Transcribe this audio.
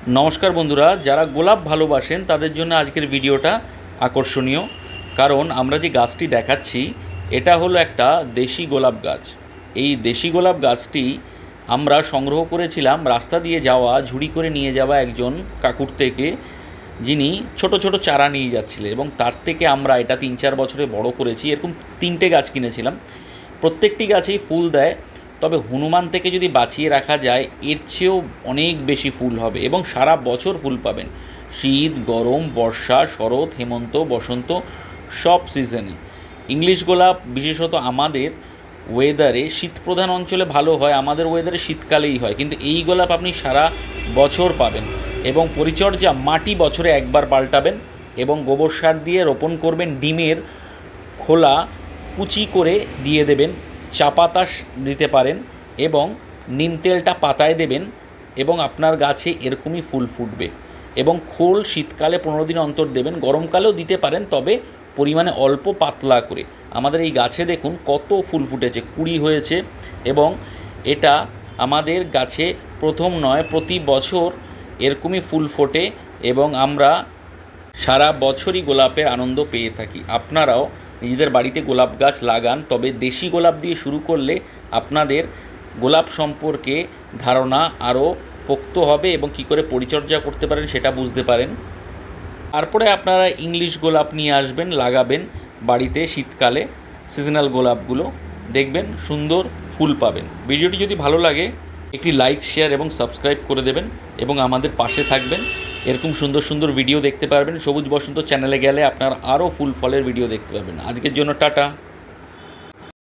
নমস্কার বন্ধুরা, যারা গোলাপ ভালোবাসেন তাদের জন্য আজকের ভিডিওটা আকর্ষণীয়। কারণ আমরা যে গাছটি দেখাচ্ছি এটা হলো একটা দেশি গোলাপ গাছ। এই দেশি গোলাপ গাছটি আমরা সংগ্রহ করেছিলাম রাস্তা দিয়ে যাওয়া, ঝুড়ি করে নিয়ে যাওয়া একজন কাকুর থেকে, যিনি ছোট ছোট চারা নিয়ে যাচ্ছিলেন, এবং তার থেকে আমরা এটা 3-4 বছরে বড় করেছি। এরকম 3টে গাছ কিনেছিলাম, প্রত্যেকটি গাছেই ফুল দেয়। তবে হনুমান থেকে যদি বাঁচিয়ে রাখা যায় এর চেয়েও অনেক বেশি ফুল হবে এবং সারা বছর ফুল পাবেন। শীত, গরম, বর্ষা, শরৎ, হেমন্ত, বসন্ত, সব সিজনে। ইংলিশ গোলাপ বিশেষত আমাদের ওয়েদারে, শীতপ্রধান অঞ্চলে ভালো হয়, আমাদের ওয়েদারে শীতকালেই হয়, কিন্তু এই গোলাপ আপনি সারা বছর পাবেন। এবং পরিচর্যা, মাটি বছরে একবার পাল্টাবেন এবং গোবর সার দিয়ে রোপণ করবেন। ডিমের খোলা কুচি করে দিয়ে দেবেন, চা পাতা দিতে পারেন এবং নিম তেলটা পাতায় দেবেন, এবং আপনার গাছে এরকমই ফুল ফুটবে। এবং খোল শীতকালে 15 দিন অন্তর দেবেন, গরমকালেও দিতে পারেন, তবে পরিমাণে অল্প, পাতলা করে। আমাদের এই গাছে দেখুন কত ফুল ফুটেছে, কুড়ি হয়েছে। এবং এটা আমাদের গাছে প্রথম নয়, প্রতি বছর এরকমই ফুল ফোটে এবং আমরা সারা বছরই গোলাপের আনন্দ পেয়ে থাকি। আপনারাও নিজেদের বাড়িতে গোলাপ গাছ লাগান, তবে দেশি গোলাপ দিয়ে শুরু করলে আপনাদের গোলাপ সম্পর্কে ধারণা আরও পোক্ত হবে এবং কী করে পরিচর্যা করতে পারেন সেটা বুঝতে পারেন। তারপরে আপনারা ইংলিশ গোলাপ নিয়ে আসবেন, লাগাবেন বাড়িতে শীতকালে। সিজনাল গোলাপগুলো দেখবেন সুন্দর ফুল পাবেন। ভিডিওটি যদি ভালো লাগে একটি লাইক, শেয়ার এবং সাবস্ক্রাইব করে দেবেন এবং আমাদের পাশে থাকবেন। এরকম সুন্দর সুন্দর ভিডিও দেখতে পারবেন। সবুজ বসন্ত চ্যানেলে গেলে আপনার আরও ফুল ফলের ভিডিও দেখতে পাবেন। আজকের জন্য টাটা।